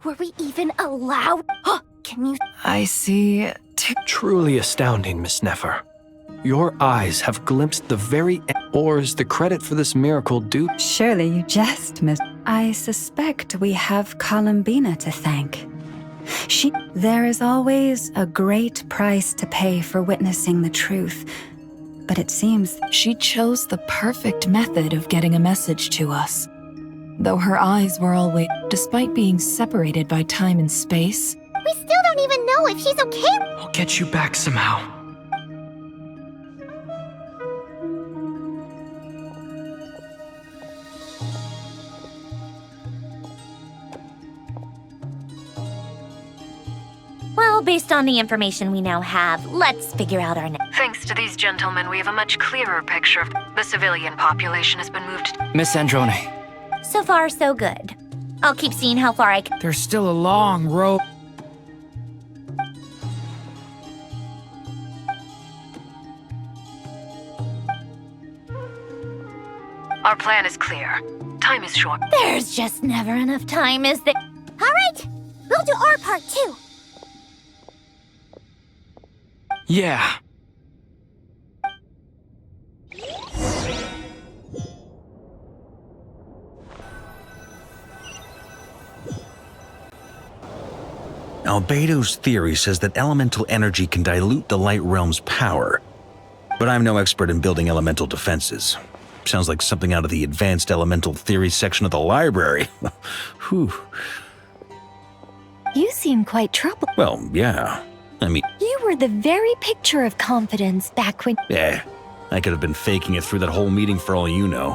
Were we even allowed? Can you... I see... Truly astounding, Miss Nefer. Your eyes have glimpsed the very... Or is the credit for this miracle due? Surely you jest, Miss... I suspect we have Columbina to thank. There is always a great price to pay for witnessing the truth, but it seems she chose the perfect method of getting a message to us. Though her eyes were always... Despite being separated by time and space... We still don't even know if she's okay. I'll get you back somehow. Well, based on the information we now have, let's figure out our next. Thanks to these gentlemen, we have a much clearer picture of the civilian population has been moved. Miss Androne, So far, so good. I'll keep seeing how far I can. there's still a long road. Our plan is clear. Time is short. There's just never enough time, is there? All right, we'll do our part too. Yeah. Albedo's theory says that elemental energy can dilute the light realm's power. But I'm no expert in building elemental defenses. Sounds like something out of the advanced elemental theory section of the library. Whew. You seem quite troubled. Well, yeah. I mean... You were the very picture of confidence back when... I could have been faking it through that whole meeting for all you know.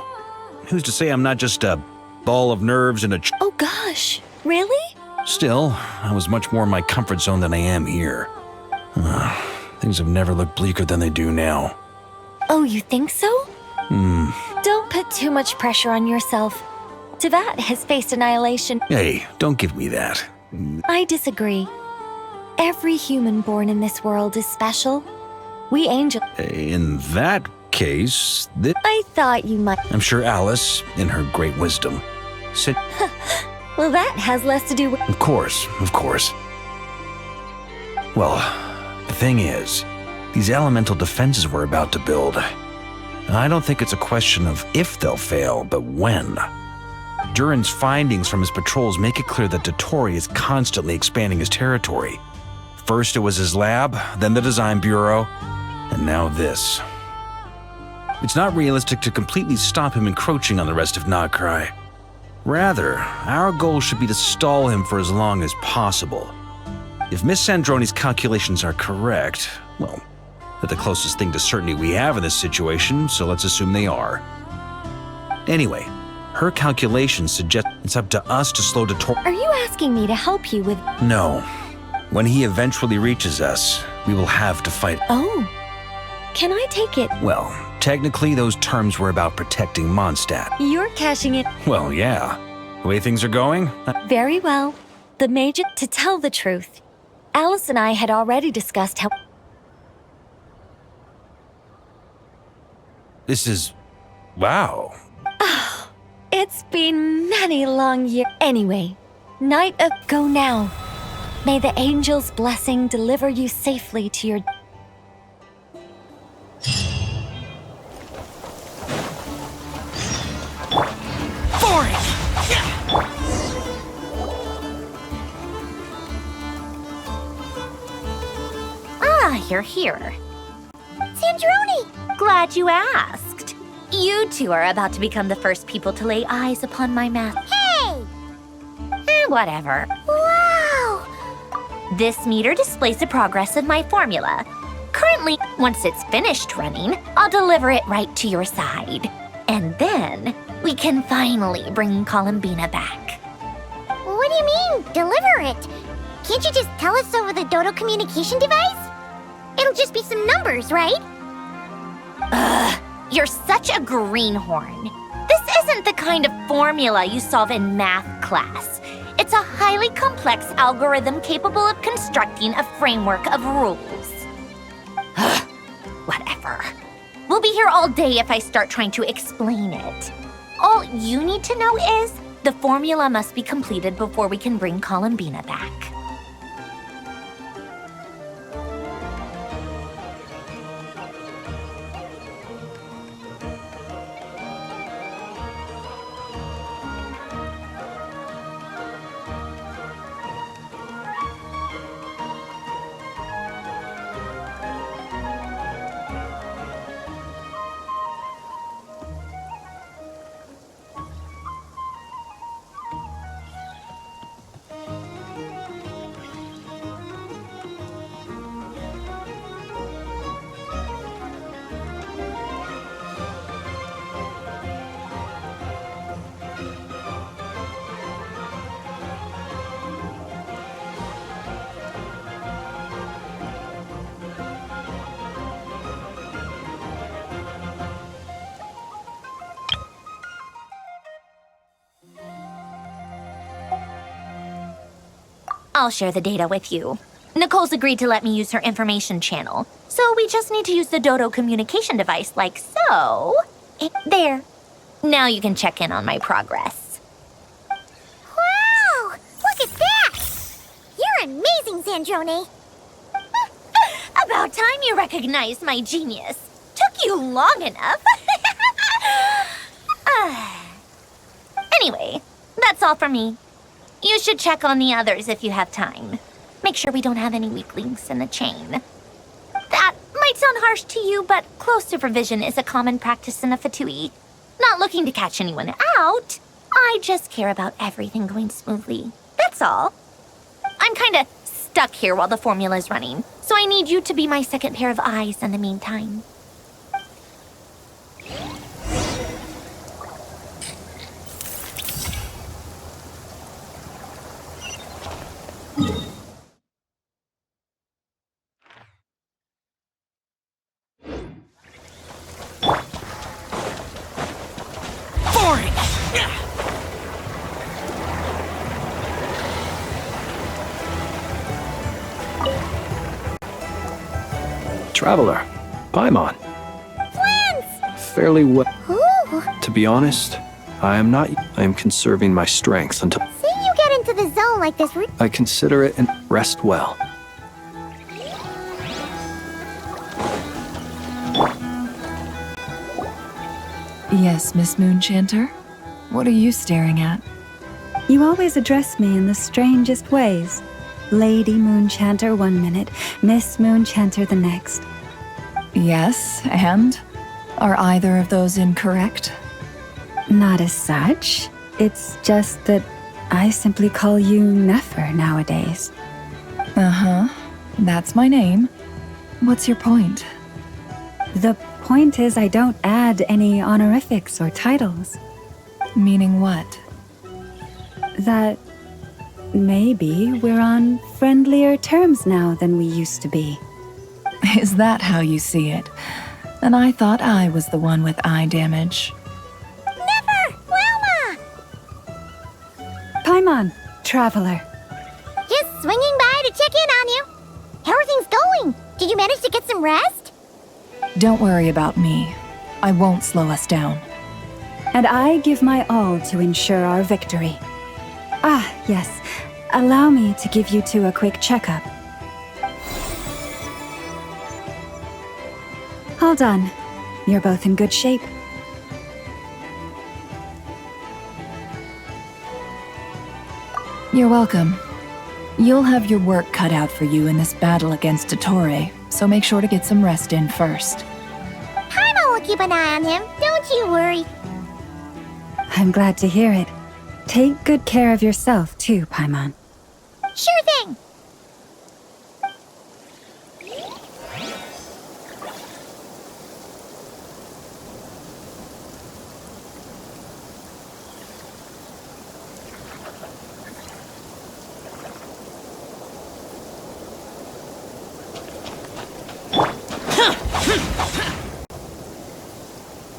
Who's to say I'm not just a ball of nerves and a... Oh gosh, really? Still, I was much more in my comfort zone than I am here. Things have never looked bleaker than they do now. Oh, you think so? Don't put too much pressure on yourself. Tevat has faced annihilation. Hey, don't give me that. I disagree. Every human born in this world is special. We angels... In that case, I thought you might... I'm sure Alice, in her great wisdom, said... Well, that has less to do with... Of course. Well, the thing is, these elemental defenses we're about to build, I don't think it's a question of if they'll fail, but when. Durin's findings from his patrols make it clear that Dottori is constantly expanding his territory. First it was his lab, then the design bureau, and now this. It's not realistic to completely stop him encroaching on the rest of Krai. Rather, our goal should be to stall him for as long as possible. If Miss Androne's calculations are correct, well, they're the closest thing to certainty we have in this situation, so let's assume they are. Anyway, her calculations suggest it's up to us to slow Dottori. Are you asking me to help you with... No. When he eventually reaches us, we will have to fight. Oh. Can I take it? Well, technically those terms were about protecting Mondstadt. You're cashing it. Well, yeah. The way things are going... Very well. The major... To tell the truth, Alice and I had already discussed how... This is... wow. It's been many long years. Anyway, Night of... Go now. May the angel's blessing deliver you safely to your... You're here. Sandrone! Glad you asked. You two are about to become the first people to lay eyes upon my math. Hey! Whatever. Wow! This meter displays the progress of my formula. Currently, once it's finished running, I'll deliver it right to your side. And then, we can finally bring Columbina back. What do you mean, deliver it? Can't you just tell us over the Dodo communication device? It'll just be some numbers, right? You're such a greenhorn. This isn't the kind of formula you solve in math class. It's a highly complex algorithm capable of constructing a framework of rules. Whatever. We'll be here all day if I start trying to explain it. All you need to know is, The formula must be completed before we can bring Columbina back. I'll share the data with you. Nicole's agreed to let me use her information channel, so we just need to use the Dodo communication device like so. There. Now you can check in on my progress. Wow! Look at that! You're amazing, Sandrone! About time you recognized my genius. Took you long enough. Anyway, that's all for me. You should check on the others if you have time. Make sure we don't have any weak links in the chain. That might sound harsh to you, but close supervision is a common practice in a Fatui. Not looking to catch anyone out. I just care about everything going smoothly. That's all. I'm kinda stuck here while the formula's running, so I need you to be my second pair of eyes in the meantime. Traveler, Paimon. Twins! Fairly well. Ooh! To be honest, I am conserving my strength until Seeing you get into the zone like this... I consider it and rest well. Yes, Miss Moonchanter? What are you staring at? You always address me in the strangest ways. Lady Moonchanter one minute, Miss Moonchanter the next. Yes, and? Are either of those incorrect? Not as such. It's just that I simply call you Nefer nowadays. Uh-huh. That's my name. What's your point? The point is I don't add any honorifics or titles. Meaning what? That maybe we're on friendlier terms now than we used to be. Is that how you see it? And I thought I was the one with eye damage. Never! Wilma! Paimon, traveler. Just swinging by to check in on you. How are things going? Did you manage to get some rest? Don't worry about me. I won't slow us down. And I give my all to ensure our victory. Ah, yes. Allow me to give you two a quick checkup. All done. You're both in good shape. You're welcome. You'll have your work cut out for you in this battle against Dottore, so make sure to get some rest in first. Paimon will keep an eye on him. Don't you worry. I'm glad to hear it. Take good care of yourself, too, Paimon. Sure thing.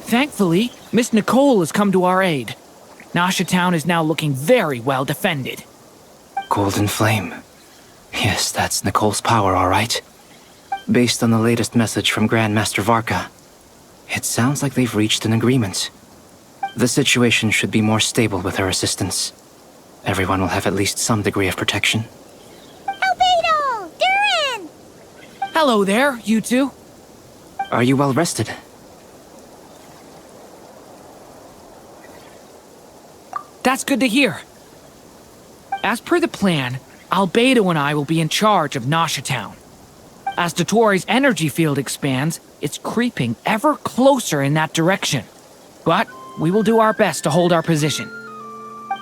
Thankfully, Miss Nicole has come to our aid. Nasha Town is now looking very well defended. Golden Flame. Yes, that's Nicole's power, all right. Based on the latest message from Grandmaster Varka, it sounds like they've reached an agreement. The situation should be more stable with her assistance. Everyone will have at least some degree of protection. Albedo! Durin! Hello there, you two. Are you well rested? That's good to hear. As per the plan, Albedo and I will be in charge of Nasha Town. As Dotori's energy field expands, it's creeping ever closer in that direction. But we will do our best to hold our position.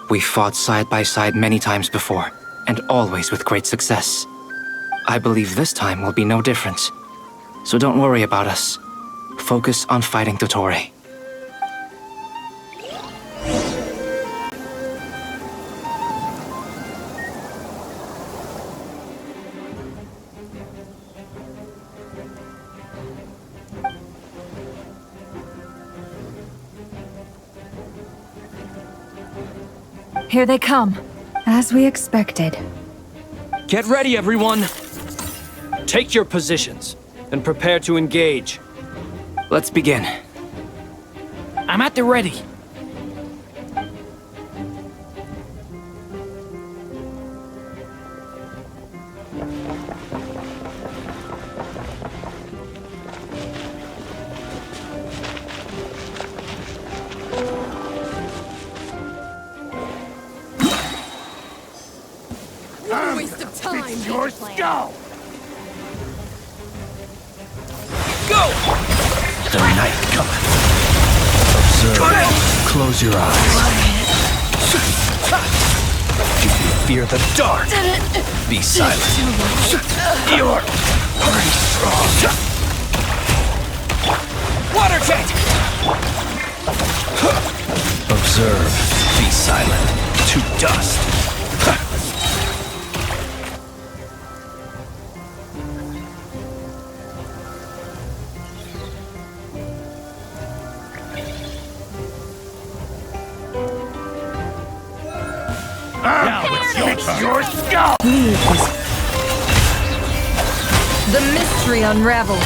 We fought side by side many times before, and always with great success. I believe this time will be no different. So don't worry about us. Focus on fighting Dotori. Here they come. As we expected. Get ready, everyone! Take your positions and prepare to engage. Let's begin. I'm at the ready. Waste of time. Your skull! The night cometh. Observe. Close your eyes. Do you fear the dark? Be silent. You're pretty strong. Water jet! Observe. Be silent. To dust. Your skull! The mystery unravels.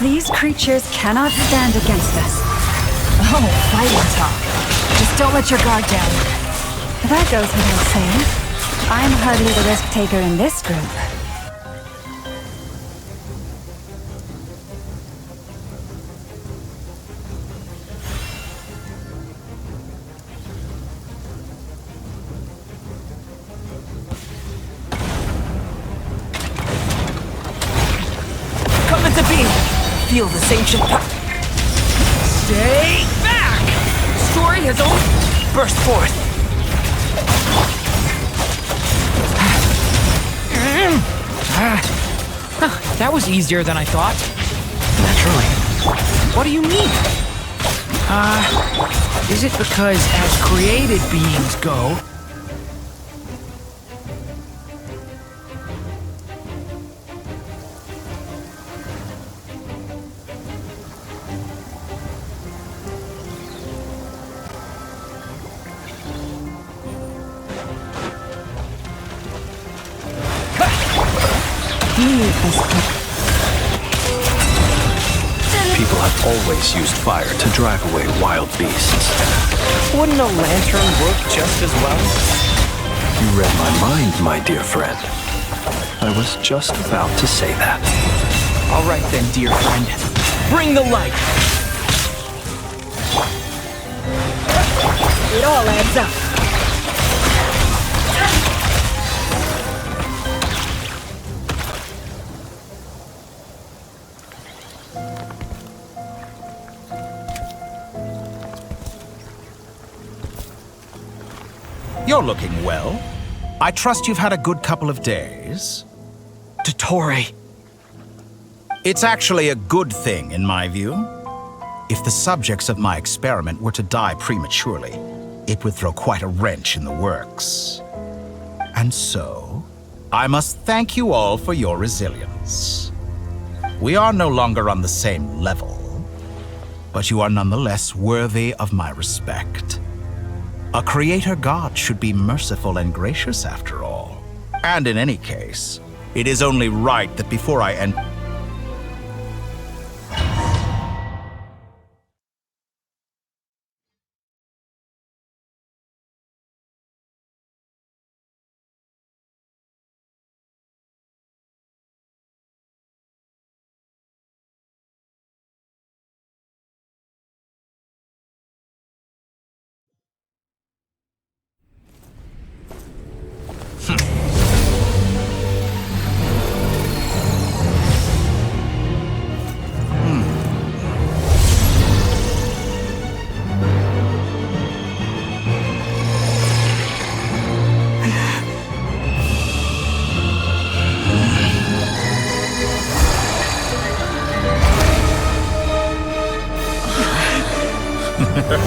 These creatures cannot stand against us. Oh, fighting talk. Just don't let your guard down. That goes without saying. I'm hardly the risk taker in this group. Feel this ancient Stay back! Story has only burst forth. That was easier than I thought. Naturally. What do you mean? Is it because as created beings go, people have always used fire to drive away wild beasts. Wouldn't a lantern work just as well? You read my mind, my dear friend. I was just about to say that. all right then, dear friend. Bring the light! It all adds up. You're looking well. I trust you've had a good couple of days. Dotori. It's actually a good thing, in my view. If the subjects of my experiment were to die prematurely, it would throw quite a wrench in the works. And so, I must thank you all for your resilience. We are no longer on the same level, but you are nonetheless worthy of my respect. A creator god should be merciful and gracious after all. And in any case, it is only right that before I end... The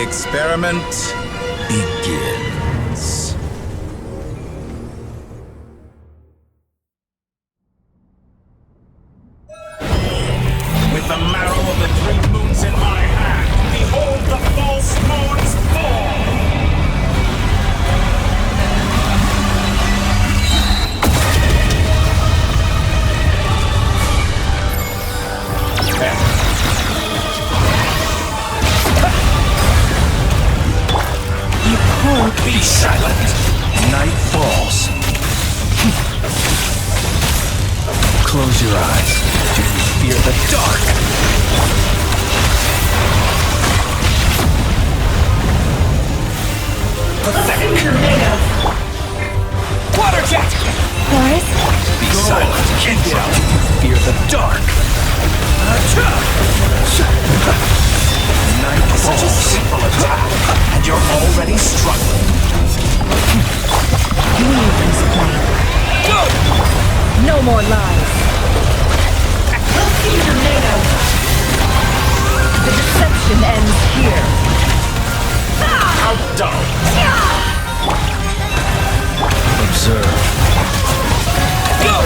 experiment begins. With the marrow of the 3 moons in my hand, behold the false moons fall! Be silent! Night falls. Close your eyes. Do you fear the dark? Pathetic! Water jet! Boris? Be silent! Get out! Fear the dark! Night falls. Such a simple attack, and you're already struggling. Leave this plane. Go! No more lies. We'll see you later. The deception ends here. Outdone. Observe. Go!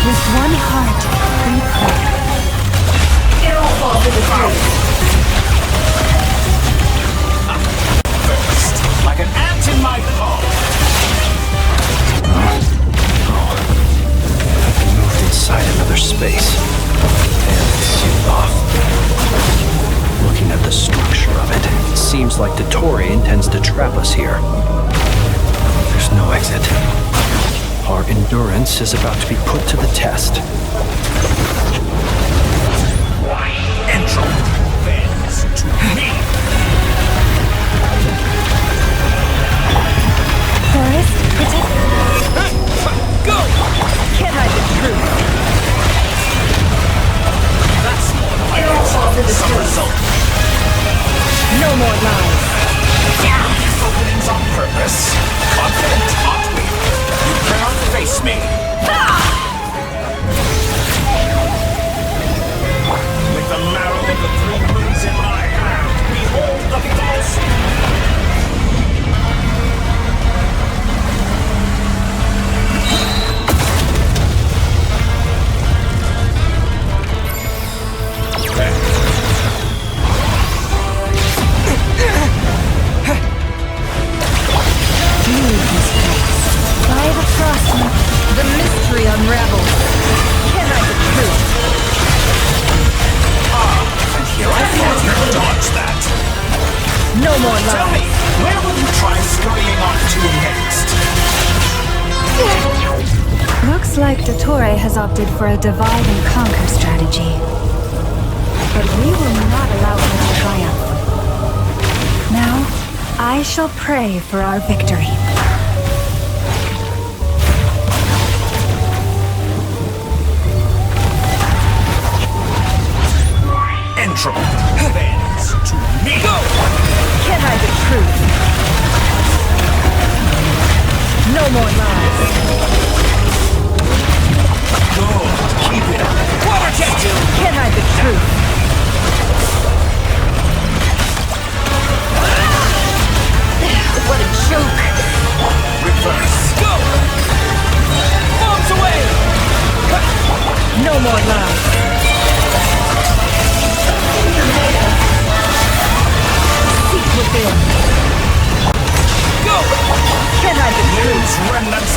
With one heart, we pray. It all falls into place. First, like an ant in my paw. I've moved inside another space. And it's sealed off. Looking at the structure of it, it seems like Dottore intends to trap us here. There's no exit. Our endurance is about to be put to the test. Entropy bends to me. Boris, protect. Go! Can't hide the truth. That's more like some result. No more lies. Openings on purpose. Confident, aren't we? You cannot face me. With the marrow of the 3 moons in my hand, behold the false. By the frost, the mystery unravels. Can't hide the truth. And here I thought you would dodge that. No more Tell lies. me, where will you try scurrying off to next? Looks like Dottore has opted for a divide and conquer strategy. But we will not allow him to triumph. Now, I shall pray for our victory. Entropy bends to me. Go! Can't hide the truth. No more lies. Good. Keep it up. Water jet! Can't hide the truth. What a joke. Reverse. Go! Bombs away! No more lies. Seek within. Go! Can't hide the truth. Lose remnants.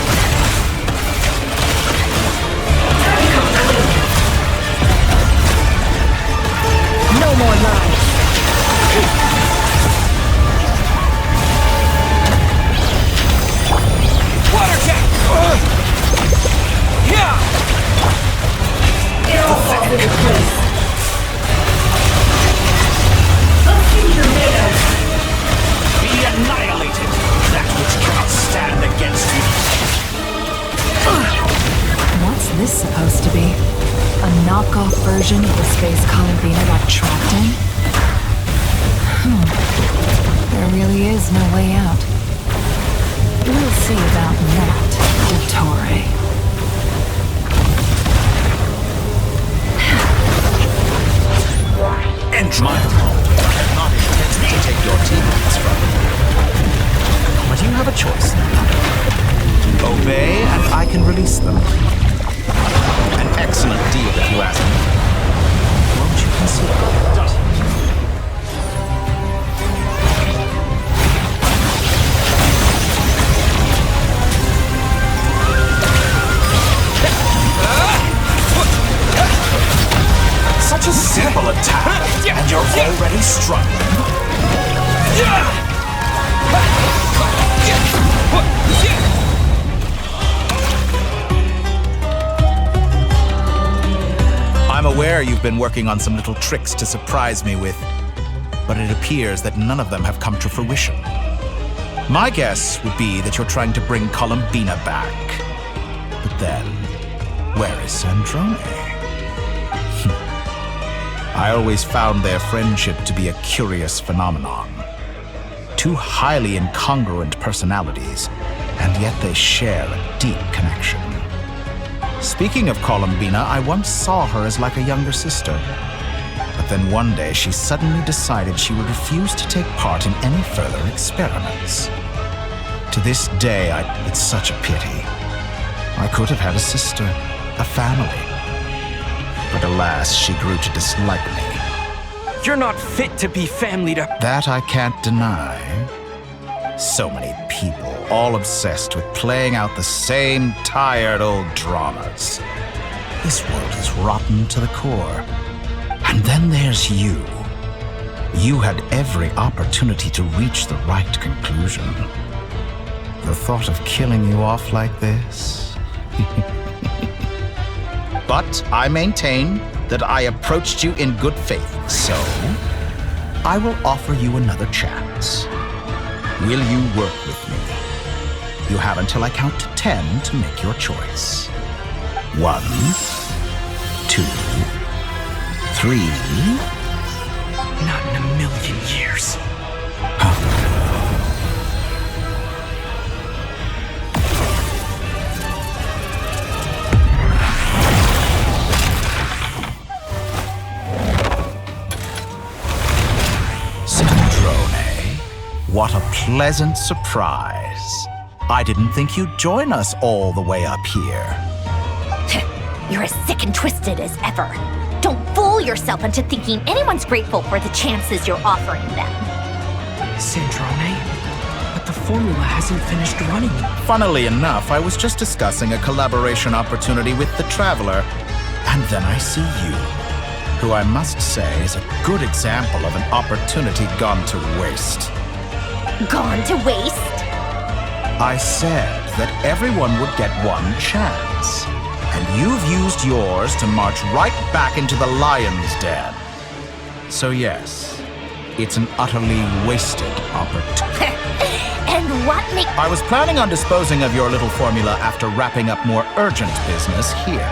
version of the space Columbina got trapped in? There really is no way out. We'll see about that, Dottore. And my fault. I had not intended to take your teammates from you. But you have a choice now. Obey, and I can release them. An excellent deal, if you ask me. Won't you consider it? Such a simple attack, and you're already struggling. I'm aware you've been working on some little tricks to surprise me with, but it appears that none of them have come to fruition. My guess would be that you're trying to bring Columbina back. But then, where is Sandrone? I always found their friendship to be a curious phenomenon. Two highly incongruent personalities, and yet they share a deep connection. Speaking of Columbina, I once saw her as like a younger sister. But then one day she suddenly decided she would refuse to take part in any further experiments. To this day, it's such a pity. I could have had a sister, a family. But alas, she grew to dislike me. You're not fit to be family to... That I can't deny. So many people, all obsessed with playing out the same tired old dramas. This world is rotten to the core. And then there's you. You had every opportunity to reach the right conclusion. The thought of killing you off like this? But I maintain that I approached you in good faith, so I will offer you another chance. Will you work with me? You have until I count to 10 to make your choice. 1, 2, 3. Not in a million years. What a pleasant surprise. I didn't think you'd join us all the way up here. You're as sick and twisted as ever. Don't fool yourself into thinking anyone's grateful for the chances you're offering them. Sandrone, but the formula hasn't finished running. Funnily enough, I was just discussing a collaboration opportunity with the Traveler, and then I see you, who I must say is a good example of an opportunity gone to waste. Gone to waste? I said that everyone would get one chance, and you've used yours to march right back into the lion's den. So yes, it's an utterly wasted opportunity. And what makes... I was planning on disposing of your little formula after wrapping up more urgent business here.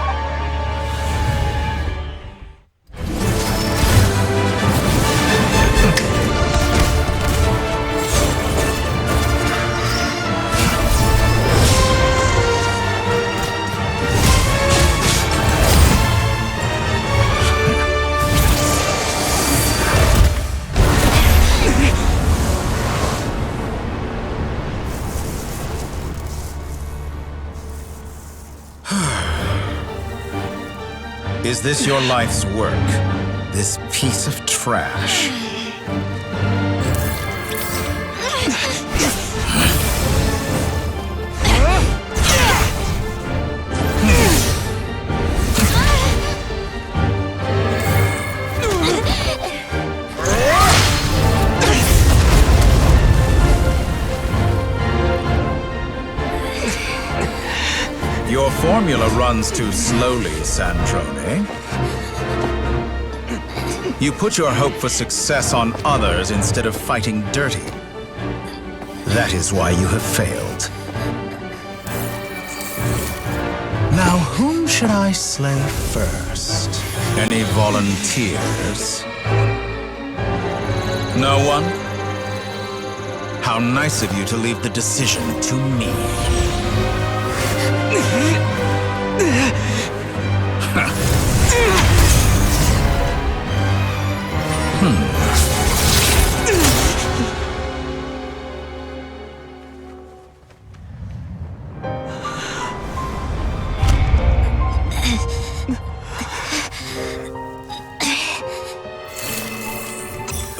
Is this your life's work? This piece of trash? Your formula runs too slowly, Sandrone. You put your hope for success on others instead of fighting dirty. That is why you have failed. Now, whom should I slay first? Any volunteers? No one? How nice of you to leave the decision to me.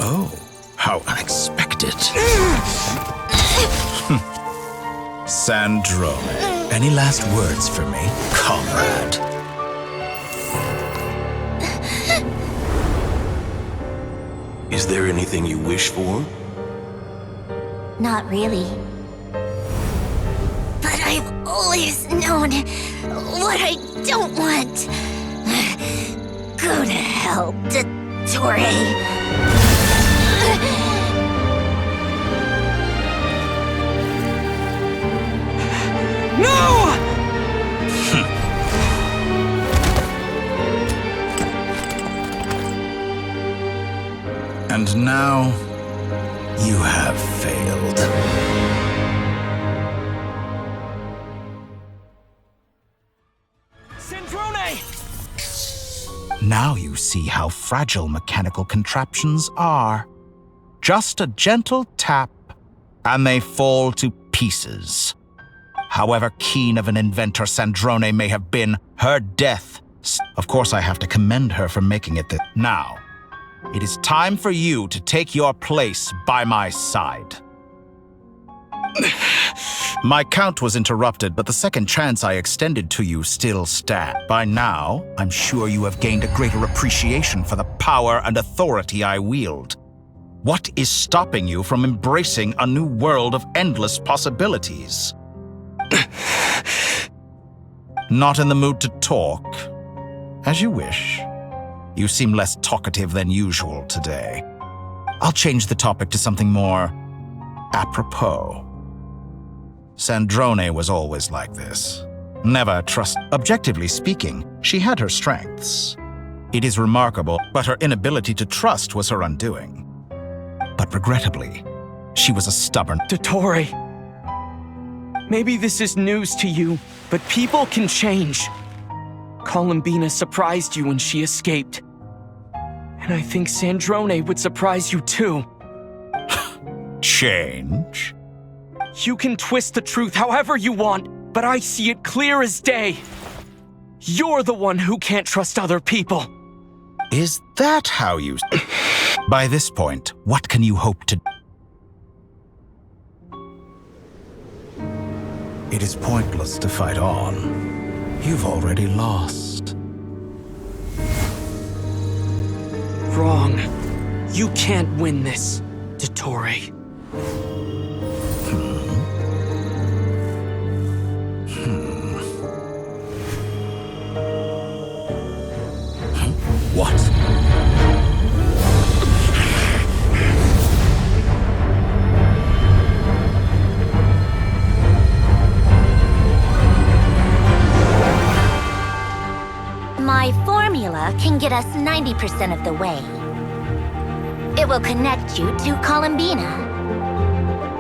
Oh, how unexpected. Sandro, any last words for me, comrade? Is there anything you wish for? Not really. But I've always known what I don't want. Go to hell, Dottore. No! And now, you have failed. Sandrone! Now you see how fragile mechanical contraptions are. Just a gentle tap, and they fall to pieces. However keen of an inventor Sandrone may have been, her death... Of course, I have to commend her for making it this. Now, it is time for you to take your place by my side. My count was interrupted, but the second chance I extended to you still stands. By now, I'm sure you have gained a greater appreciation for the power and authority I wield. What is stopping you from embracing a new world of endless possibilities? Not in the mood to talk? As you wish. You seem less talkative than usual today. I'll change the topic to something more apropos. Sandrone was always like this. Never trust. Objectively speaking, she had her strengths. It is remarkable, but her inability to trust was her undoing. But regrettably, she was a stubborn... Dottore. Maybe this is news to you, but people can change. Columbina surprised you when she escaped. And I think Sandrone would surprise you too. Change? You can twist the truth however you want, but I see it clear as day. You're the one who can't trust other people. Is that how you... By this point, what can you hope to... It is pointless to fight on. You've already lost. Wrong. You can't win this, Dottore. What? My formula can get us 90% of the way. It will connect you to Columbina.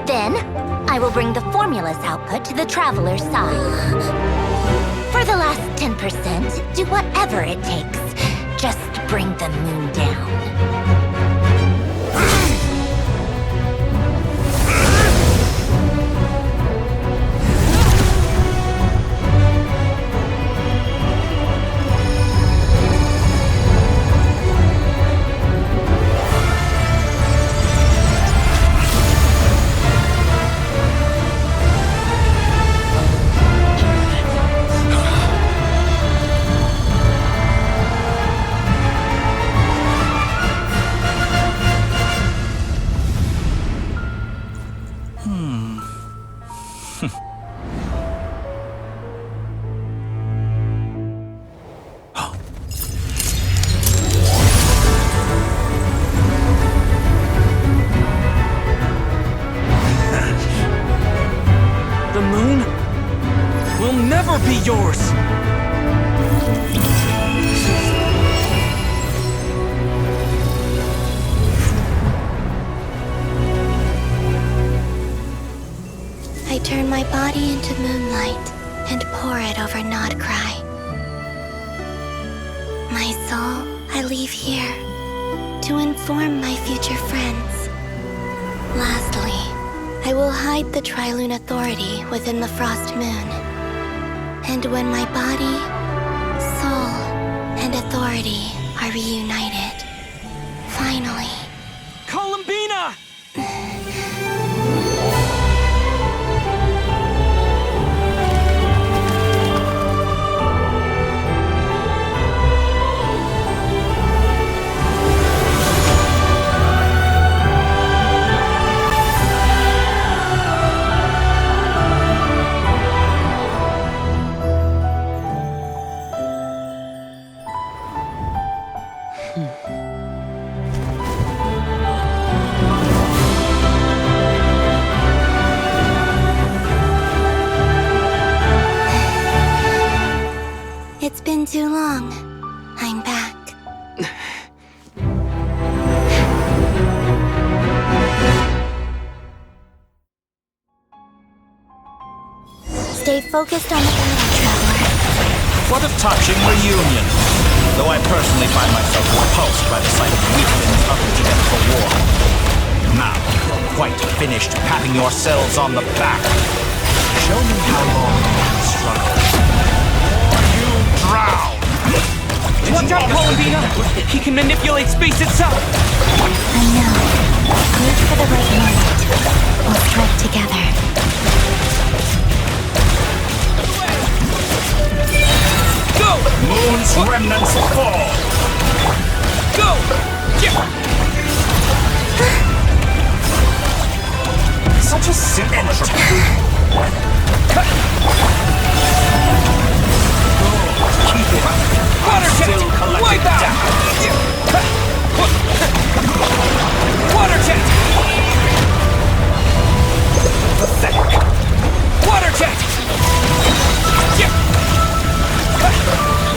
Then, I will bring the formula's output to the Traveler's side. For the last 10%, do whatever it takes. Just bring the moon down. The moon will never be yours! turn my body into moonlight and pour it over Nod Krai. My soul, I leave here to inform my future friends. Lastly, I will hide the Trilune Authority within the Frost Moon. And when my body, soul, and authority are reunited, finally... Columbina! It's been too long. I'm back. Stay focused on the battle, Traveler. What a touching reunion. Though I personally find myself repulsed by the sight of weaklings huddled together for war. Now, you're quite finished patting yourselves on the back. Show me how long you can struggle. Or you drown! Watch out, Columbina! He can manipulate space itself! I know. Wait for the right moment. We'll strike together. Go! Moon's remnants fall! Go! Such a simple attack. Keep it up. Water jet! Still collecting Wipe out! damage. Water jet! Pathetic. Water jet!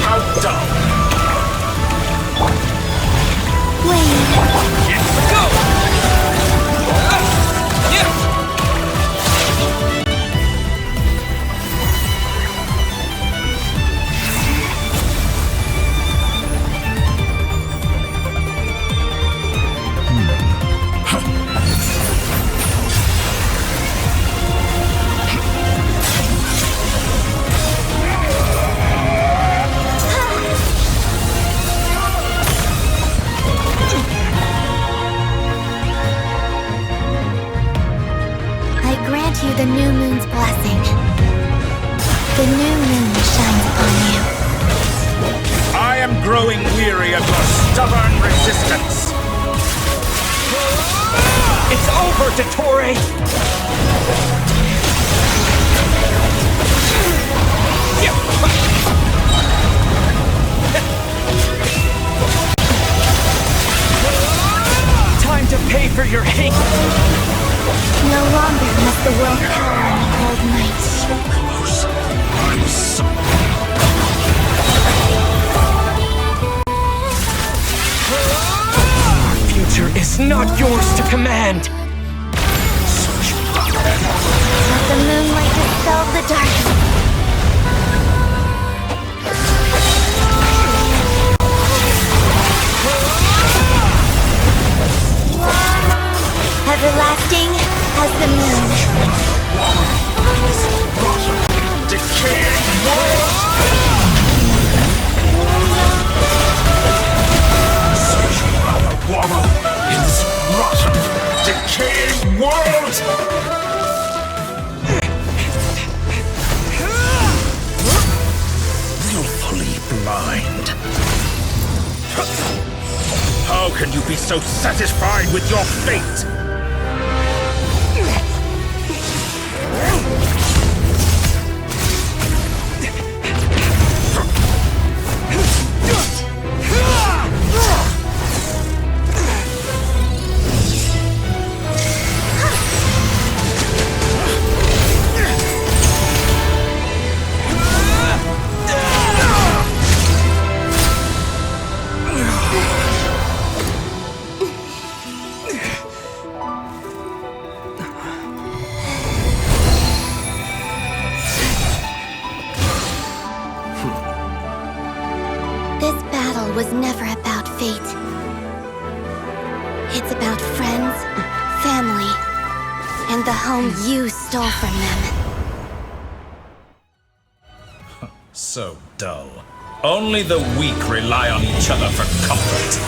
How dumb. Wait. Go! You the new moon's blessing. The new moon shines upon you. I am growing weary of your stubborn resistance. It's over, Dottore! Time to pay for your hate! No longer must the world cower in the cold night. So close. I'm so... Our future is not yours to command! Let the moonlight dispel the darkness. Everlasting as the moon. Decaying world! Wallow in this rotten, decaying world! Willfully blind. How can you be so satisfied with your fate? never about fate. It's about friends, family, and the home you stole from them. So dull. Only the weak rely on each other for comfort.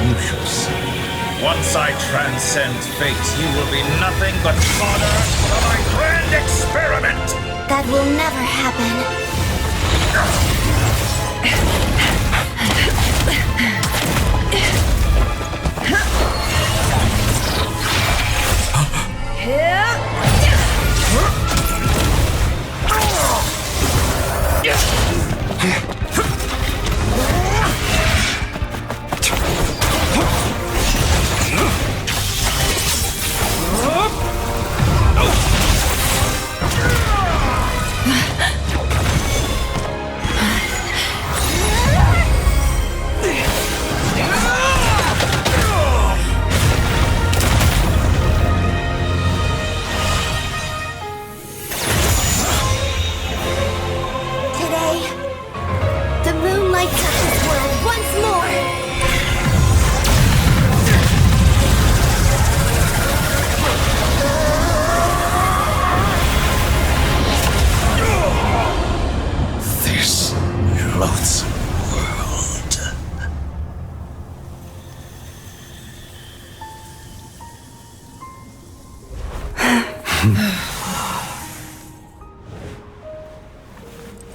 You shall see. Once I transcend fate, you will be nothing but fodder for my grand experiment! That will never happen.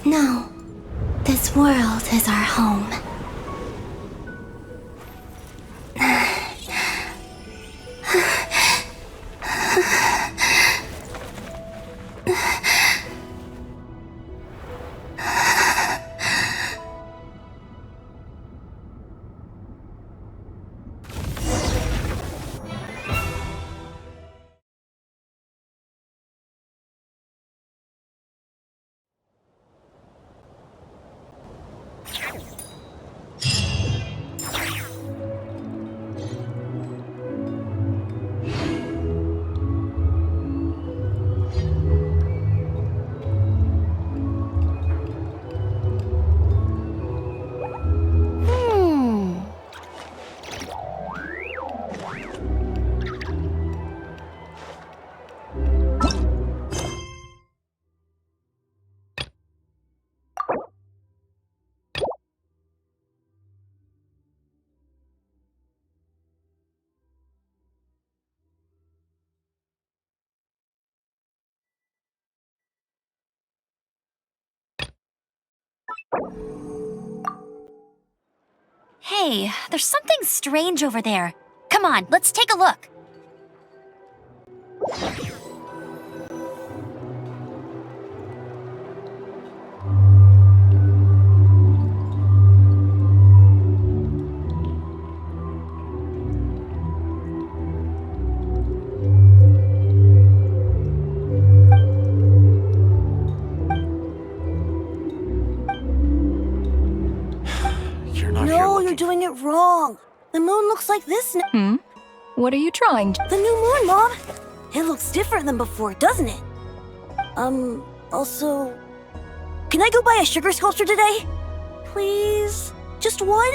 No, this world is our home. Hey, there's something strange over there. Come on, let's take a look. You're doing it wrong. The moon looks like this now. What are you trying? The new moon, Mom. It looks different than before, doesn't it? Also... Can I go buy a sugar sculpture today? Please? Just one?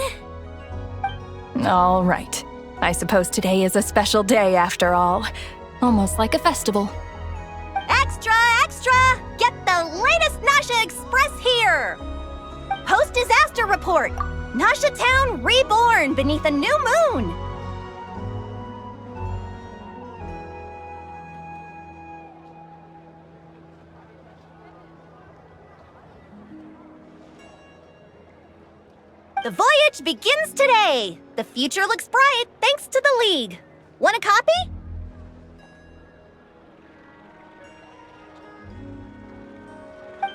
All right. I suppose today is a special day after all. Almost like a festival. Extra, extra! Get the latest Nasha Express here! Post-disaster report! Nasha Town reborn beneath a new moon! The voyage begins today! The future looks bright thanks to the League. Want a copy?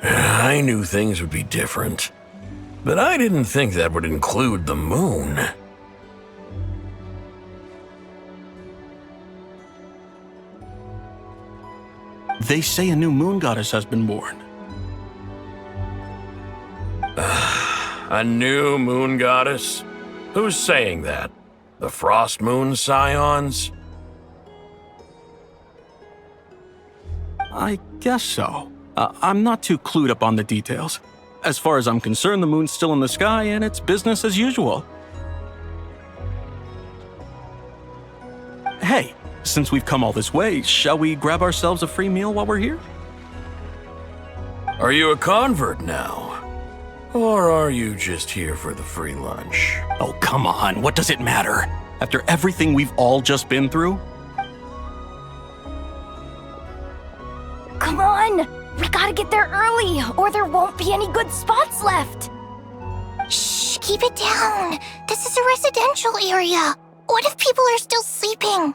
I knew things would be different, but I didn't think that would include the moon. They say a new moon goddess has been born. A new moon goddess? Who's saying that? The Frost Moon Scions? I guess so. I'm not too clued up on the details. As far as I'm concerned, the moon's still in the sky and it's business as usual. Hey, since we've come all this way, shall we grab ourselves a free meal while we're here? Are you a convert now? Or are you just here for the free lunch? Oh, come on, what does it matter? After everything we've all just been through? Come on! We gotta get there early, or there won't be any good spots left! Shh, keep it down. This is a residential area. What if people are still sleeping?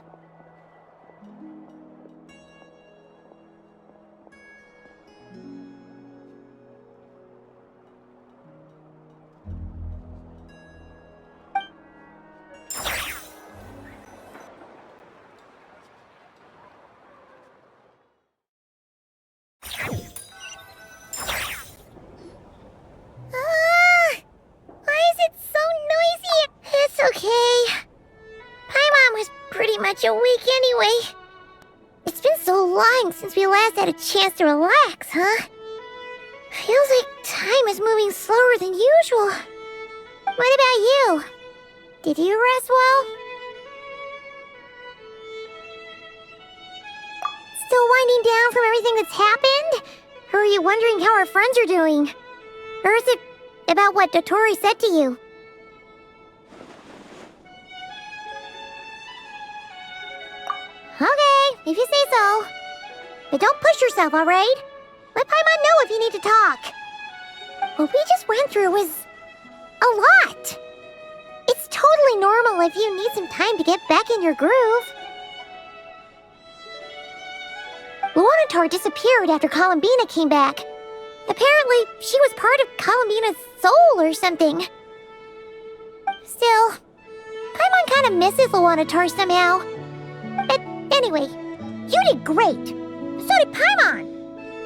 A week anyway. It's been so long since we last had a chance to relax, huh? Feels like time is moving slower than usual. What about you? Did you rest well? Still winding down from everything that's happened? Or are you wondering how our friends are doing? Or is it about what Dotori said to you? Okay, if you say so. But don't push yourself, alright? Let Paimon know if you need to talk. What we just went through was a lot. It's totally normal if you need some time to get back in your groove. Luanatar disappeared after Columbina came back. Apparently, she was part of Columbina's soul or something. Still, Paimon kind of misses Luanatar somehow. But anyway, you did great. So did Paimon.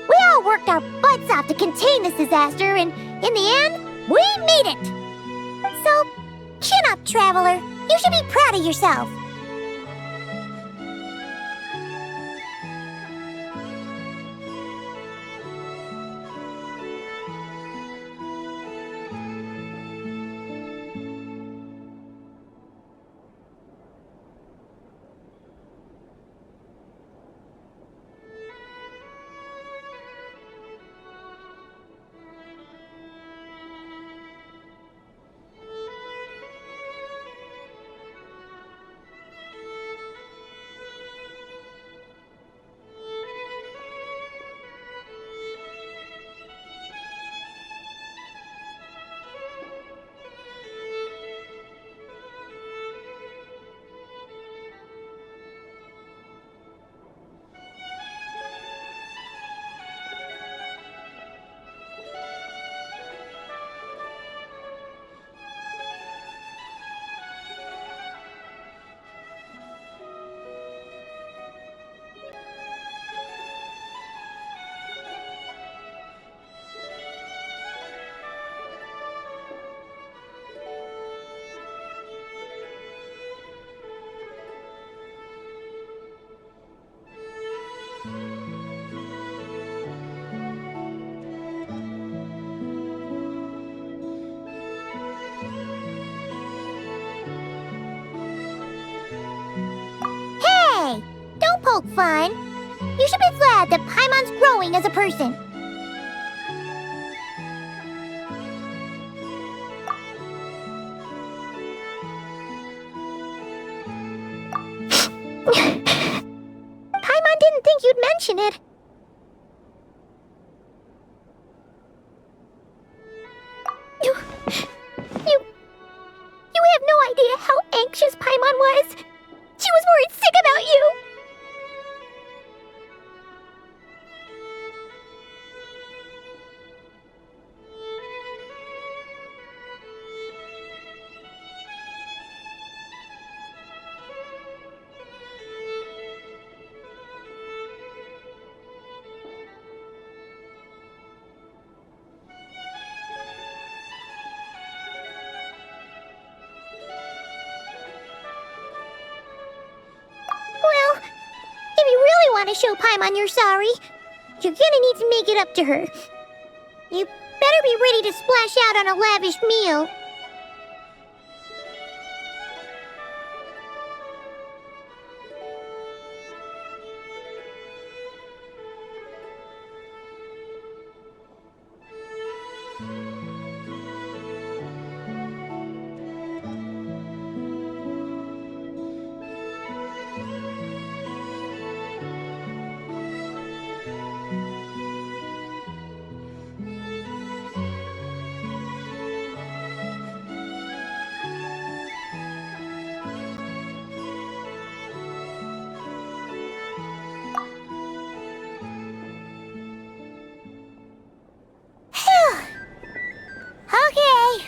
We all worked our butts off to contain this disaster, and in the end, we made it. So, chin up, Traveler. You should be proud of yourself. Poke fun. You should be glad that Paimon's growing as a person. Paimon didn't think you'd mention it. You have no idea how anxious Paimon was. She was worried sick about you. To show Paimon you're sorry, you're gonna need to make it up to her. You better better be ready to splash out on a lavish meal. Okay.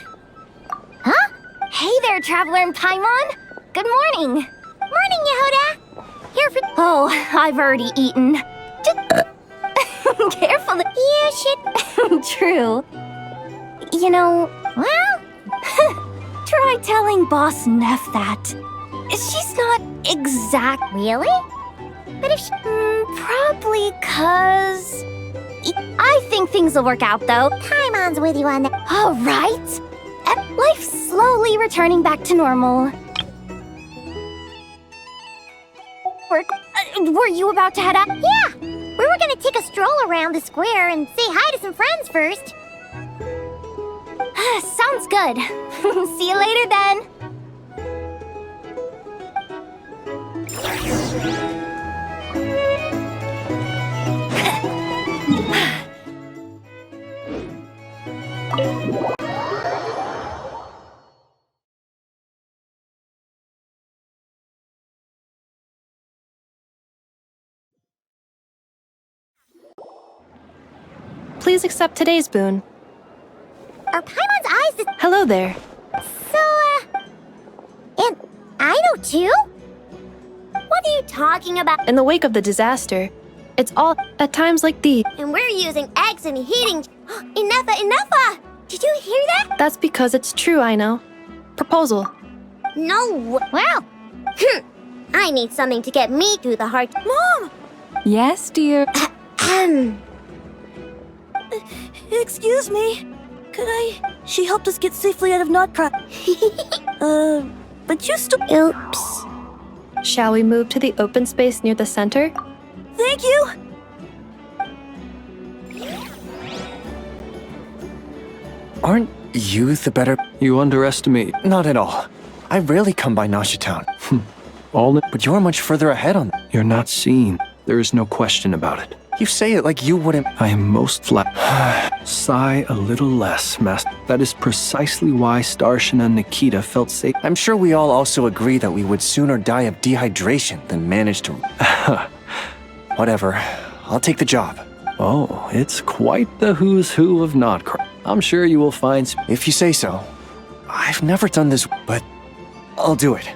Huh? Hey there, Traveler and Paimon. Good morning. Morning, Yehuda. Here for... Oh, I've already eaten. Careful. Yeah, shit. True. You know, Well, try telling Boss Neff that. She's not exact. really? But if she... Probably 'cause... I think things will work out, though. Paimon's with you on that. All right. Life's slowly returning back to normal. Were you about to head out? Yeah, we were gonna take a stroll around the square and say hi to some friends first. Sounds good. See you later then. Please accept today's boon. Are Paimon's eyes the... Hello there. So, and I know too? What are you talking about? In the wake of the disaster, it's all at times like these. And we're using eggs and heating... Enough! Did you hear that? That's because it's true, I know. Proposal. No. Well, I need something to get me through the hard... Mom! Yes, dear? Excuse me. Could I... She helped us get safely out of Notcry. But you still... Oops. Shall we move to the open space near the center? Thank you! Aren't you the better... You underestimate. Not at all. I rarely come by Nasha Town. But you're much further ahead on... You're not seen. There is no question about it. You say it like you wouldn't... I am most flat. Sigh a little less, Master. That is precisely why Starshin and Nikita felt safe. I'm sure we all also agree that we would sooner die of dehydration than manage to... Whatever. I'll take the job. Oh, it's quite the who's who of Notcry. I'm sure you will find... If you say so. I've never done this, but I'll do it.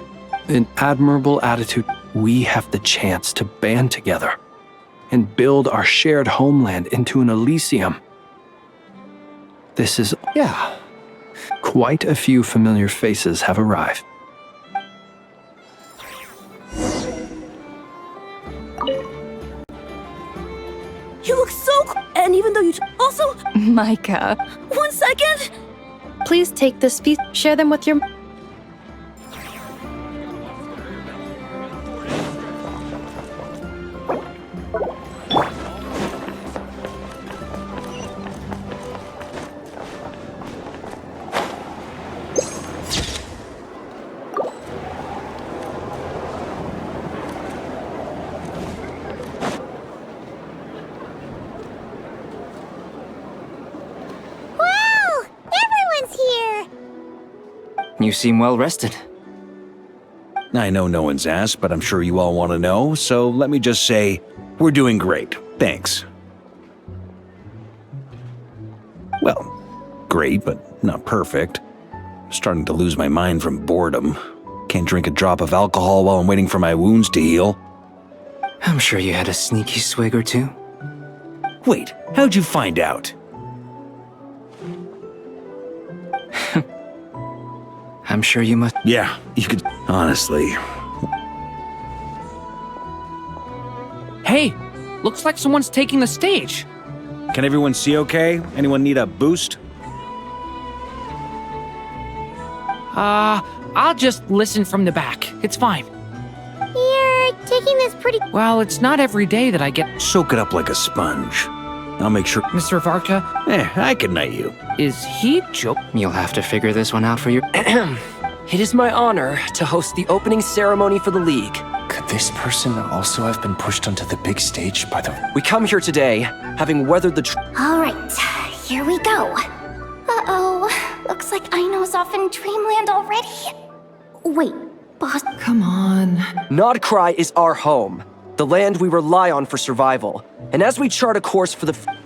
An admirable attitude. We have the chance to band together and build our shared homeland into an Elysium. This is... Yeah. Quite a few familiar faces have arrived. You look so cool. And even though you also... Micah. 1 second! Please take this piece, share them with your... You seem well rested. I know no one's asked, but I'm sure you all want to know, so let me just say, we're doing great. Thanks. Well, great, but not perfect. Starting to lose my mind from boredom. Can't drink a drop of alcohol while I'm waiting for my wounds to heal. I'm sure you had a sneaky swig or two. Wait, how'd you find out? I'm sure you must... Yeah, you could... Honestly. Hey, looks like someone's taking the stage. Can everyone see okay? Anyone need a boost? I'll just listen from the back. It's fine. You're taking this pretty... Well, it's not every day that I get... Soak it up like a sponge. I'll make sure... Mr. Varka? I can knight you. Is he joking? You'll have to figure this one out for you. It is my honor to host the opening ceremony for the League. Could this person also have been pushed onto the big stage by the... We come here today, having weathered the... All right, here we go. Uh-oh, looks like Aino's off in Dreamland already. Wait, boss... Come on. Nod Krai is our home, the land we rely on for survival. And as we chart a course for the...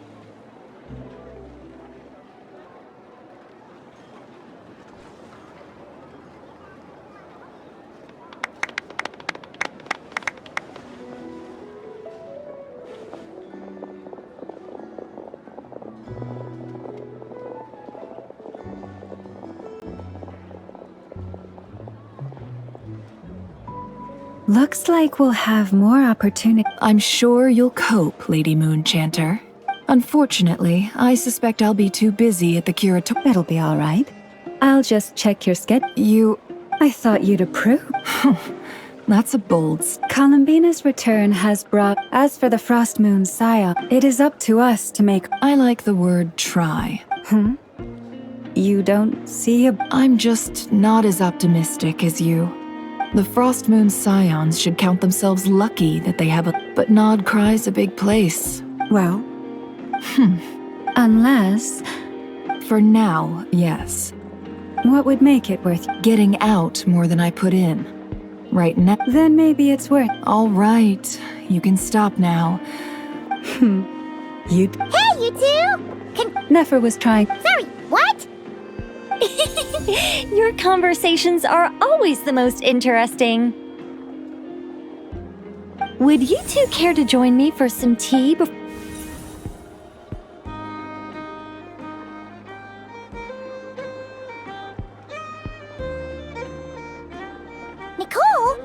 Looks like we'll have more opportunity. I'm sure you'll cope, Lady Moonchanter. Unfortunately, I suspect I'll be too busy at the curatorium. It'll be all right. I'll just check your schedule. I thought you'd approve. That's a bold... Columbina's return has brought... As for the Frost Moon Scion, it is up to us to make... I like the word try. You don't see a... I'm just not as optimistic as you. The Frost Moon Scions should count themselves lucky that they have a... But Nod Krai's a big place. Well... Unless... For now, yes. What would make it worth... Getting out more than I put in. Right now... Then maybe it's worth... All right, you can stop now. You... Hey, you two! Nefer was trying... Sorry, what? Your conversations are always the most interesting. Would you two care to join me for some tea before... Nicole?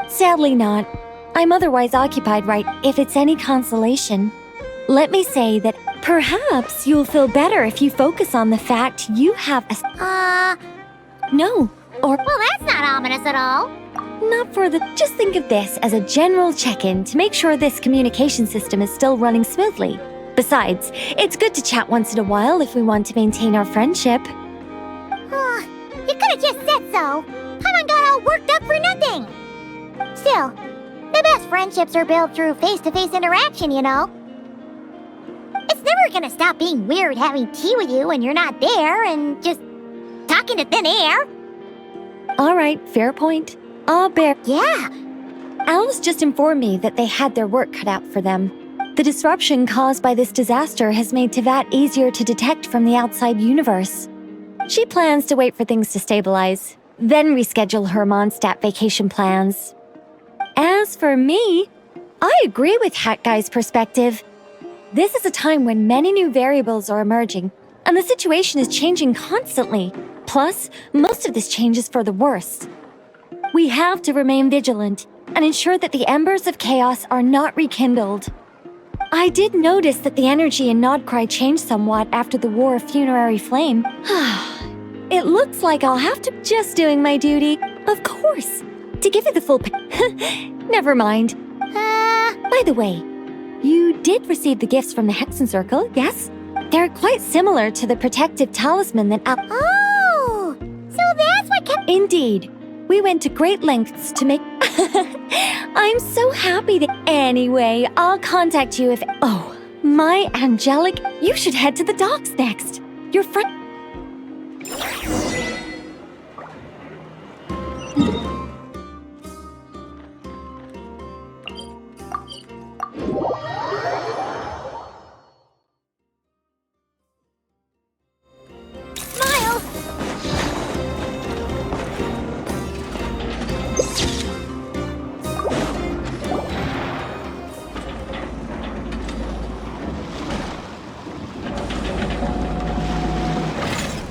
Sadly not. I'm otherwise occupied right if it's any consolation. Let me say that perhaps you'll feel better if you focus on the fact you have a... No, or... Well, that's not ominous at all. Not for the... Just think of this as a general check-in to make sure this communication system is still running smoothly. Besides, it's good to chat once in a while if we want to maintain our friendship. You could have just said so. Paimon got all worked up for nothing. Still, the best friendships are built through face-to-face interaction, you know. It's never gonna stop being weird having tea with you when you're not there and just talking to thin air. All right, fair point. I'll bear... Yeah. Alice just informed me that they had their work cut out for them. The disruption caused by this disaster has made Teyvat easier to detect from the outside universe. She plans to wait for things to stabilize, then reschedule her Mondstadt vacation plans. As for me, I agree with Hat Guy's perspective. This is a time when many new variables are emerging, and the situation is changing constantly. Plus, most of this change is for the worse. We have to remain vigilant and ensure that the embers of chaos are not rekindled. I did notice that the energy in Nod Krai changed somewhat after the War of Funerary Flame. It looks like I'll have to... Just doing my duty, of course. To give you the full... Never mind. By the way, you did receive the gifts from the Hexen Circle, yes? They're quite similar to the protective talisman that... Oh! So that's what kept... Indeed. We went to great lengths to make... I'm so happy that... Anyway, I'll contact you if... Oh, my angelic... You should head to the docks next. Your friend...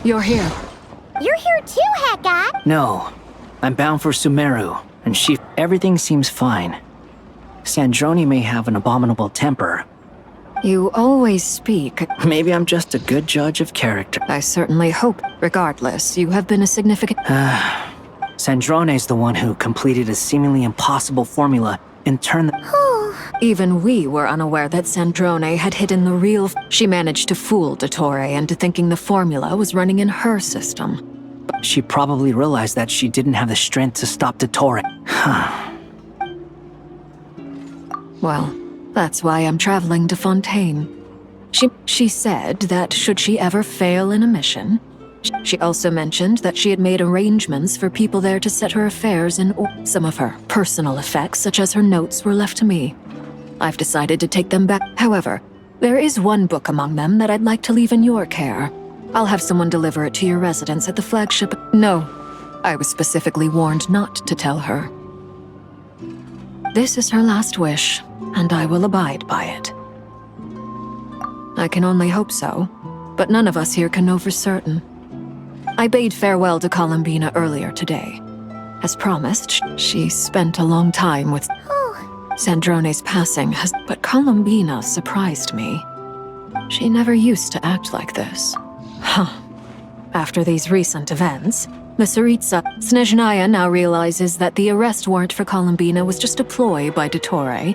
You're here. You're here too, Hat Guy. No, I'm bound for Sumeru, and everything seems fine. Sandroni may have an abominable temper, You always speak. Maybe I'm just a good judge of character. I certainly hope. Regardless, you have been a significant... Sandrone's the one who completed a seemingly impossible formula and turned the... Even we were unaware that Sandrone had hidden the real... She managed to fool Dottore into thinking the formula was running in her system. She probably realized that she didn't have the strength to stop Dottore. Well, that's why I'm traveling to Fontaine. She said that should she ever fail in a mission... She also mentioned that she had made arrangements for people there to set her affairs in order. Some of her personal effects, such as her notes, were left to me. I've decided to take them back. However, there is one book among them that I'd like to leave in your care. I'll have someone deliver it to your residence at the flagship. No, I was specifically warned not to tell her. This is her last wish, and I will abide by it. I can only hope so, but none of us here can know for certain. I bade farewell to Columbina earlier today. As promised, she spent a long time with... Sandrone's passing has... But Columbina surprised me. She never used to act like this. After these recent events, the Tsaritsa, Snezhnaya now realizes that the arrest warrant for Columbina was just a ploy by Dottore,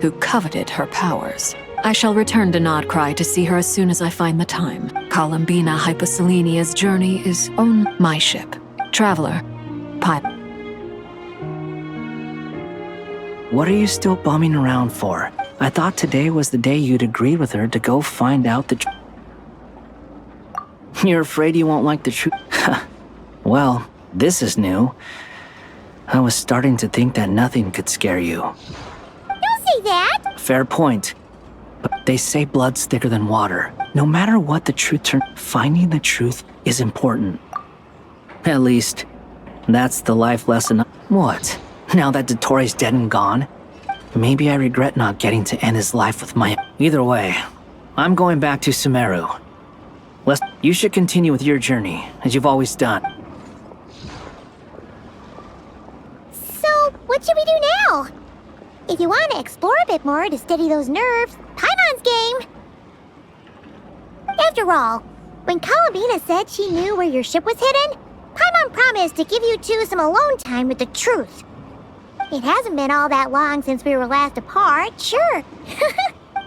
who coveted her powers. I shall return to Nodcry to see her as soon as I find the time. Columbina Hyposelenia's journey is on my ship. Traveler, pilot. What are you still bumming around for? I thought today was the day you'd agreed with her to go find out the truth. You're afraid you won't like the truth? Well, this is new. I was starting to think that nothing could scare you. Don't say that! Fair point. But they say blood's thicker than water. No matter what the truth turns, finding the truth is important. At least, that's the life lesson. What? Now that Dottore's dead and gone? Maybe I regret not getting to end his life with my... Either way, I'm going back to Sumeru. You should continue with your journey, as you've always done. So, what should we do now? If you want to explore a bit more to steady those nerves, Paimon's game! After all, when Columbina said she knew where your ship was hidden, Paimon promised to give you two some alone time with the truth. It hasn't been all that long since we were last apart, sure.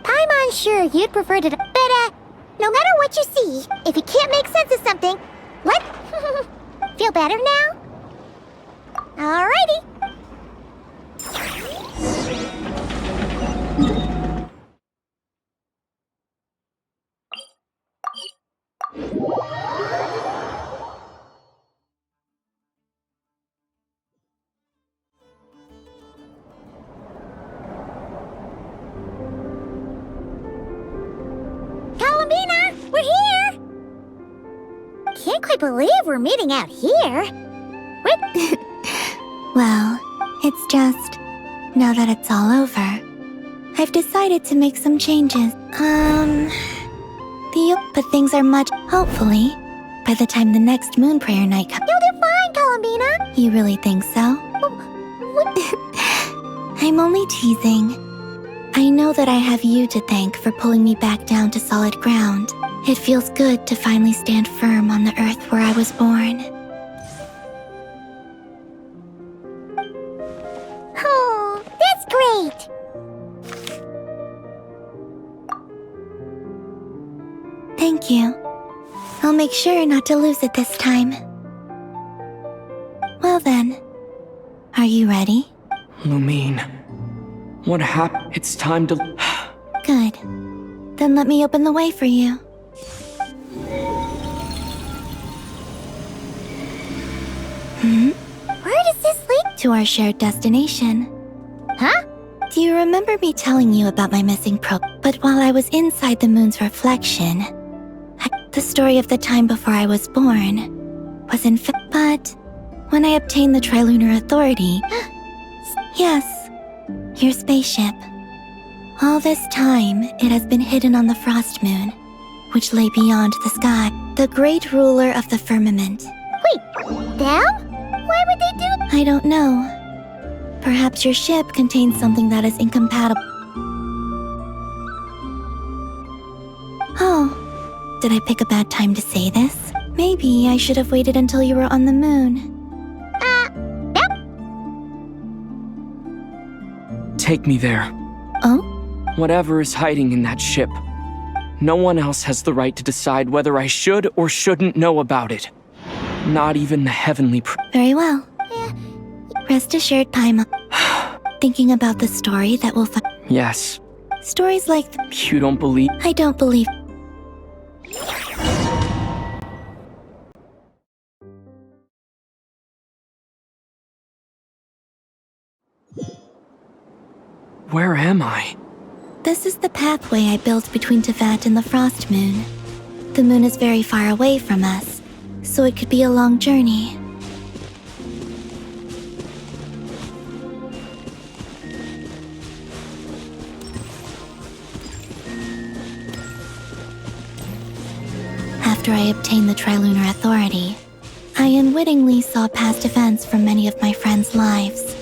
Paimon's sure you'd prefer to... But, no matter what you see, if you can't make sense of something, let... Feel better now? Alrighty. Columbina, we're here! Can't quite believe we're meeting out here. What? Well, it's just, now that it's all over, I've decided to make some changes. But things are much, hopefully, by the time the next moon prayer night comes. You'll do fine, Columbina. You really think so? What? I'm only teasing. I know that I have you to thank for pulling me back down to solid ground. It feels good to finally stand firm on the earth where I was born. Oh, that's great! Thank you. I'll make sure not to lose it this time. Well then, are you ready? Lumine, what happened? It's time to... Good. Then let me open the way for you. Where does this lead? To our shared destination. Huh? Do you remember me telling you about my missing probe? But while I was inside the moon's reflection, the story of the time before I was born was in fact... But when I obtained the Trilunar Authority... Yes, your spaceship. All this time, it has been hidden on the Frost Moon, which lay beyond the sky, the great ruler of the firmament. Wait, them? Why would they do... I don't know. Perhaps your ship contains something that is incompatible. Oh, did I pick a bad time to say this? Maybe I should have waited until you were on the moon. Take me there. Oh? Whatever is hiding in that ship. No one else has the right to decide whether I should or shouldn't know about it. Not even the heavenly Very well. Rest assured, Paimon. Thinking about the story that will Yes. Stories like You don't believe? I don't believe. Where am I? This is the pathway I built between Teyvat and the Frost Moon. The moon is very far away from us, so it could be a long journey. After I obtained the Trilunar Authority, I unwittingly saw past events from many of my friends' lives.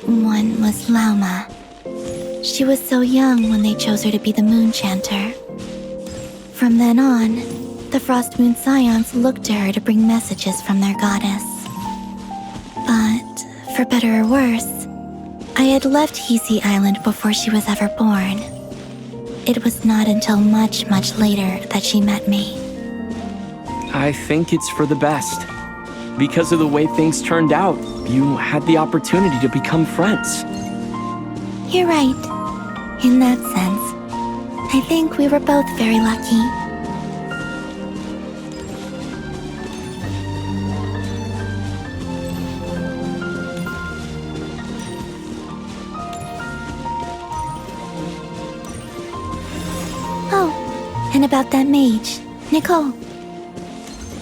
One was Lauma. She was so young when they chose her to be the Moon Chanter. From then on, the Frost Moon Scions looked to her to bring messages from their goddess. But, for better or worse, I had left Hisi Island before she was ever born. It was not until much, much later that she met me. I think it's for the best. Because of the way things turned out, you had the opportunity to become friends. You're right. In that sense, I think we were both very lucky. Oh, and about that mage, Nicole.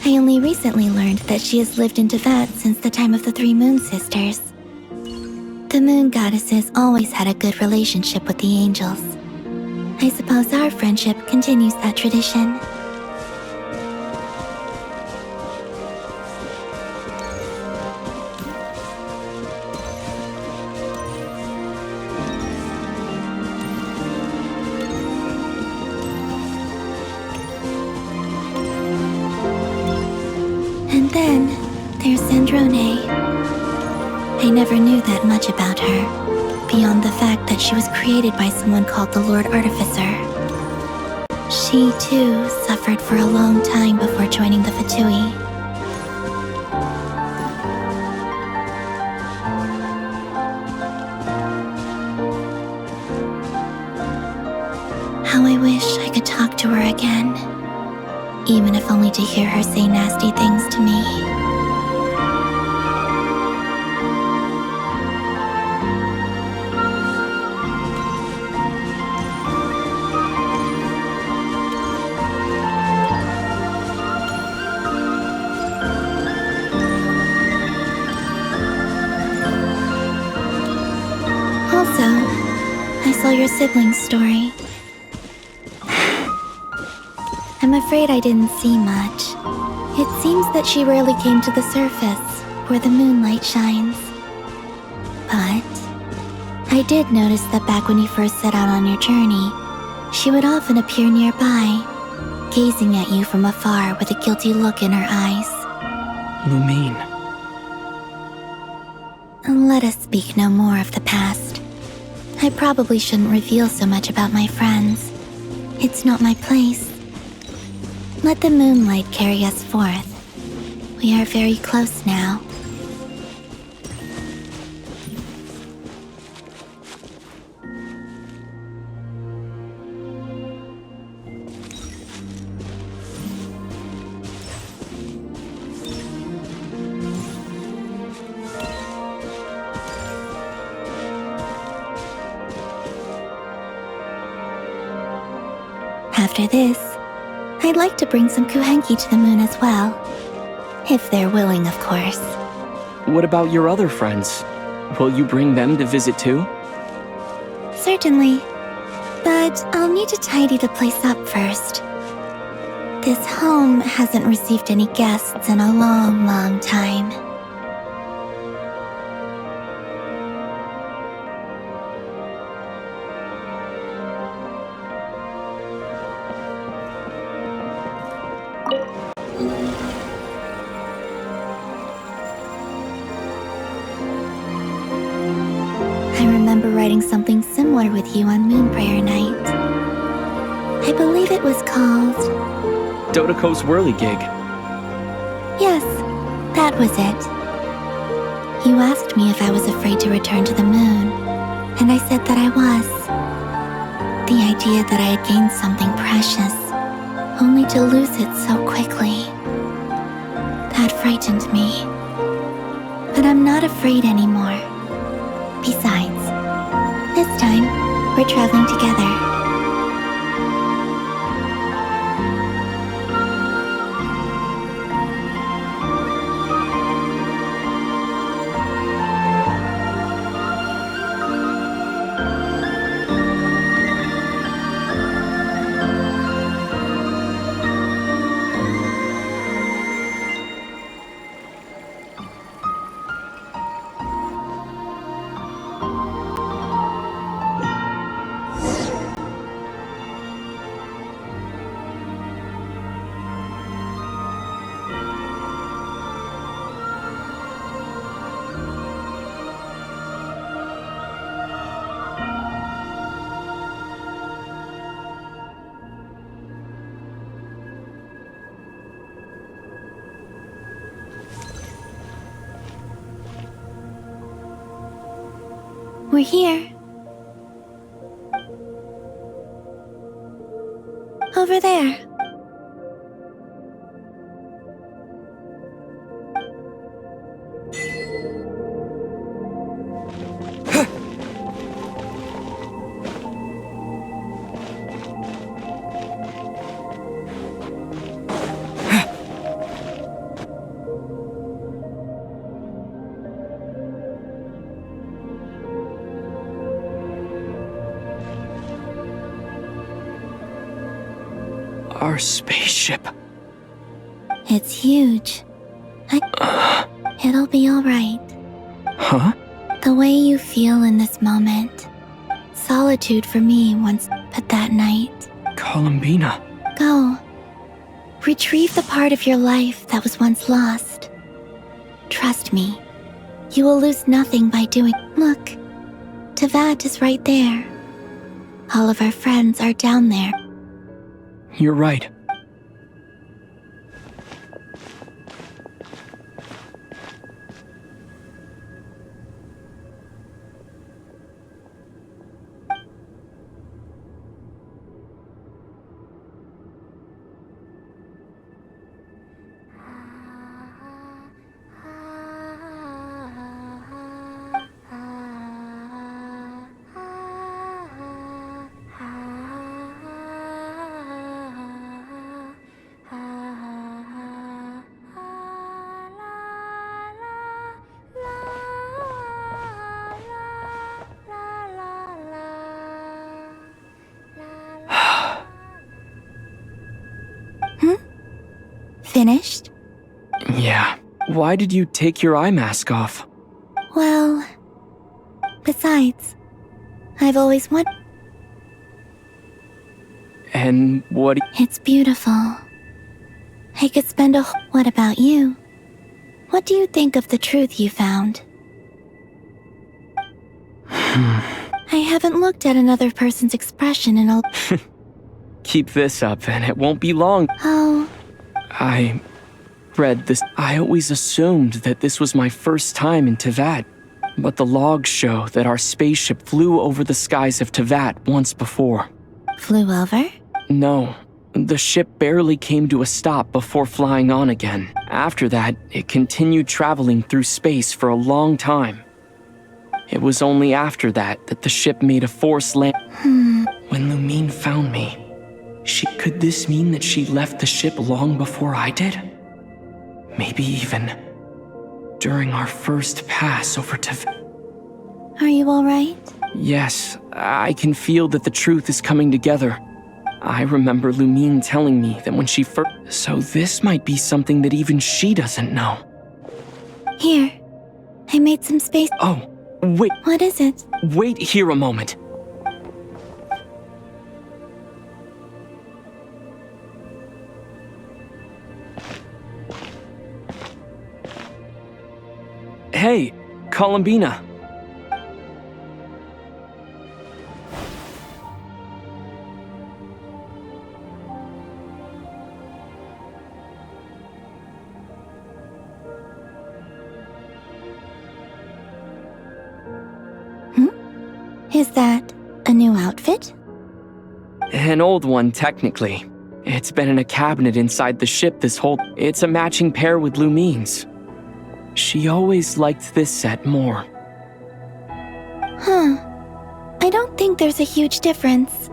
I only recently learned that she has lived in Teyvat since the time of the Three Moon Sisters. The moon goddesses always had a good relationship with the angels. I suppose our friendship continues that tradition. And then, there's Sandrone. I never knew that much about her, beyond the fact that she was created by someone called the Lord Artificer. She, too, suffered for a long time before joining the Fatui. How I wish I could talk to her again, even if only to hear her say nasty things to me. Also, I saw your sibling's story. I'm afraid I didn't see much. It seems that she rarely came to the surface, where the moonlight shines. But I did notice that back when you first set out on your journey, she would often appear nearby, gazing at you from afar with a guilty look in her eyes. Lumine. Let us speak no more of the past. I probably shouldn't reveal so much about my friends. It's not my place. Let the moonlight carry us forth. We are very close now. After this, I'd like to bring some Kuhenki to the moon as well. If they're willing, of course. What about your other friends? Will you bring them to visit too? Certainly. But I'll need to tidy the place up first. This home hasn't received any guests in a long, long time. remember writing something similar with you on Moon Prayer Night. I believe it was called... Dodoko's whirligig. Yes, that was it. You asked me if I was afraid to return to the moon, and I said that I was. The idea that I had gained something precious, only to lose it so quickly. That frightened me. But I'm not afraid anymore. Besides, this time, we're traveling together. We're here. Over there. Our spaceship. It's huge. It'll be alright. Huh? The way you feel in this moment. Solitude for me once, but that night. Columbina. Go. Retrieve the part of your life that was once lost. Trust me. You will lose nothing by doing. Look. Tevat is right there. All of our friends are down there. You're right. Finished? Yeah. Why did you take your eye mask off? Well... Besides, I've always wanted... And what... It's beautiful. I could spend a... What about you? What do you think of the truth you found? I haven't looked at another person's expression in a... Keep this up and it won't be long. Oh... I read this. I always assumed that this was my first time in Tevat, but the logs show that our spaceship flew over the skies of Tevat once before. Flew over? No, the ship barely came to a stop before flying on again. After that, it continued traveling through space for a long time. It was only after that that the ship made a forced land. When Lumine found me, could this mean that she left the ship long before I did? Maybe even during our first pass over to... Are you alright? Yes, I can feel that the truth is coming together. I remember Lumine telling me that when she first... So this might be something that even she doesn't know. Here, I made some space... Oh, wait. What is it? Wait here a moment. Hey, Columbina. Is that a new outfit? An old one, technically. It's been in a cabinet inside the ship this whole... It's a matching pair with Lumine's. She always liked this set more. Huh. I don't think there's a huge difference.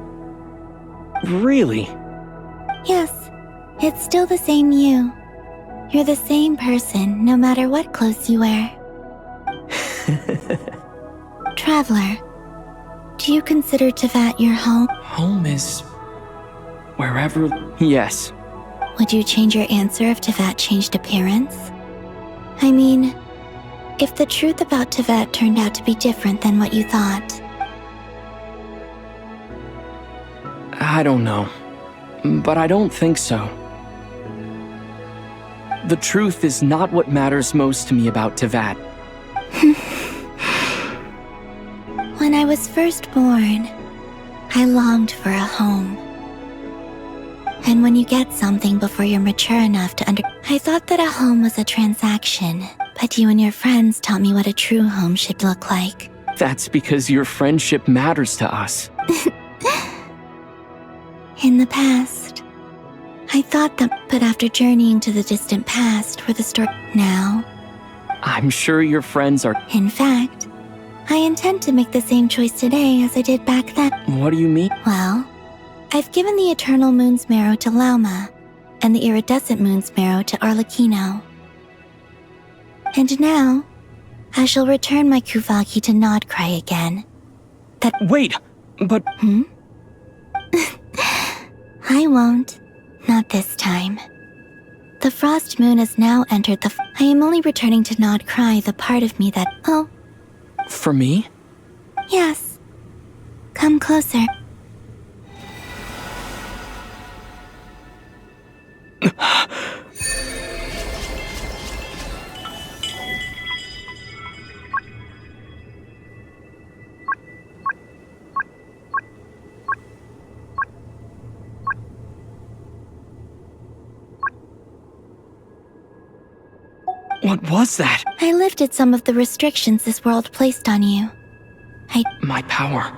Really? Yes, it's still the same you. You're the same person, no matter what clothes you wear. Traveler, do you consider Tevat your home? Home is... wherever... Yes. Would you change your answer if Tevat changed appearance? I mean, if the truth about Tevat turned out to be different than what you thought. I don't know. But I don't think so. The truth is not what matters most to me about Tevat. When I was first born, I longed for a home. And when you get something before you're mature enough to I thought that a home was a transaction, but you and your friends taught me what a true home should look like. That's because your friendship matters to us. In the past, I thought that, but after journeying to the distant past where the story now, I'm sure your friends are... In fact, I intend to make the same choice today as I did back then. What do you mean? Well, I've given the Eternal Moon's Marrow to Lauma, and the Iridescent Moon's Marrow to Arlecchino. And now, I shall return my Kuvagi to Nodcry again. Wait, but... I won't. Not this time. The Frost Moon has now entered the... I am only returning to Nodcry the part of me that... Oh, For me? yes. Come closer. What was that? I lifted some of the restrictions this world placed on you. My power.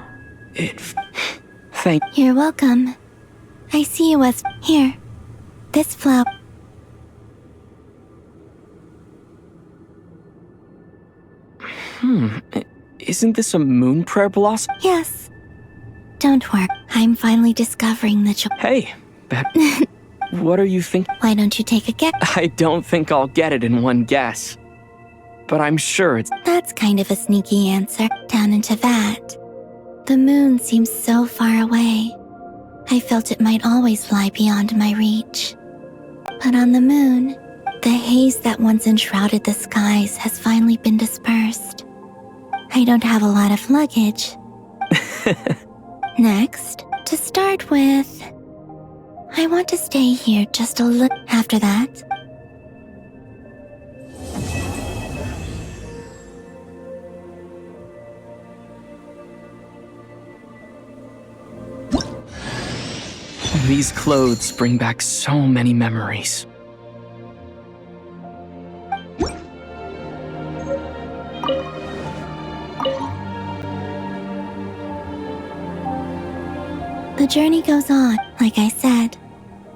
Thank... You're welcome. I see you as... Here. This flower... Isn't this a moon prayer blossom? Yes. Don't worry. I'm finally discovering that you'll... Hey, what are you thinking? Why don't you take a guess? I don't think I'll get it in one guess. But I'm sure it's... That's kind of a sneaky answer. Down into that. The moon seems so far away. I felt it might always lie beyond my reach. But on the moon, the haze that once enshrouded the skies has finally been dispersed. I don't have a lot of luggage. Next, to start with, I want to stay here just a little. After that, these clothes bring back so many memories. the journey goes on, like I said.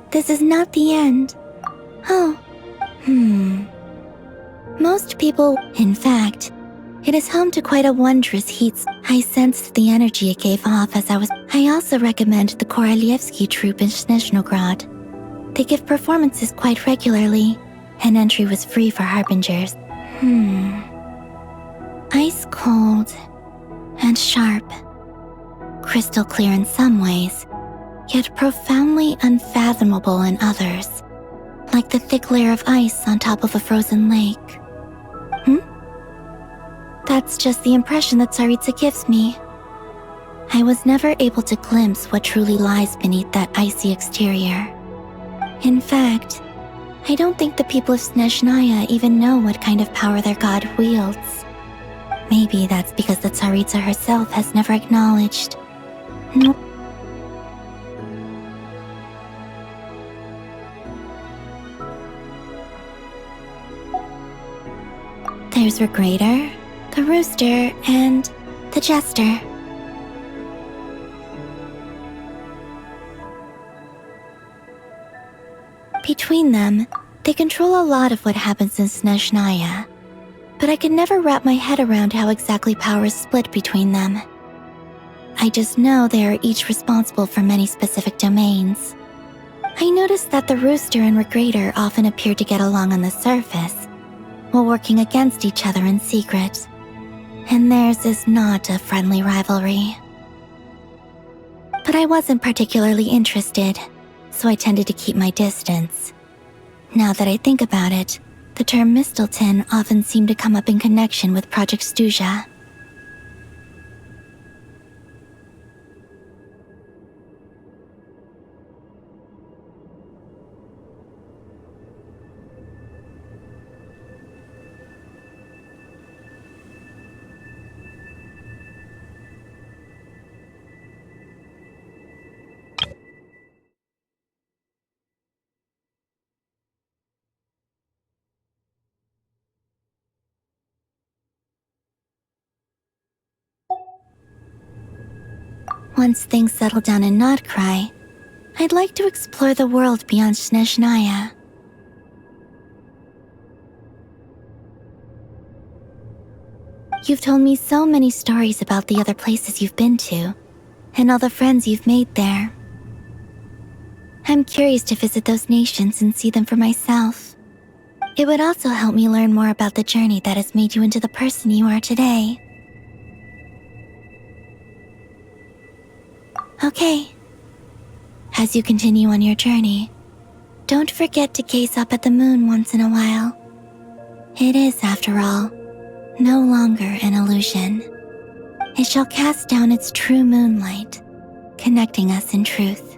This is not the end. Oh. Most people, in fact, it is home to quite a wondrous heat. I sensed the energy it gave off as I was... I also recommend the Korolievsky troupe in Snezhnogrod. They give performances quite regularly, and entry was free for harbingers. Ice cold and sharp. Crystal clear in some ways, yet profoundly unfathomable in others. Like the thick layer of ice on top of a frozen lake. That's just the impression that Tsaritsa gives me. I was never able to glimpse what truly lies beneath that icy exterior. In fact, I don't think the people of Snezhnaya even know what kind of power their god wields. Maybe that's because the Tsaritsa herself has never acknowledged. No. There's Regrator, the Rooster, and the Jester. Between them, they control a lot of what happens in Snezhnaya. But I could never wrap my head around how exactly power is split between them. I just know they are each responsible for many specific domains. I noticed that the Rooster and Regrator often appeared to get along on the surface, while working against each other in secret. And theirs is not a friendly rivalry. But I wasn't particularly interested, so I tended to keep my distance. Now that I think about it, the term Mistelton often seemed to come up in connection with Project Stuja. Once things settle down in Krai, I'd like to explore the world beyond Snezhnaya. You've told me so many stories about the other places you've been to, and all the friends you've made there. I'm curious to visit those nations and see them for myself. It would also help me learn more about the journey that has made you into the person you are today. Okay. As you continue on your journey, don't forget to gaze up at the moon once in a while. It is, after all, no longer an illusion. It shall cast down its true moonlight, connecting us in truth.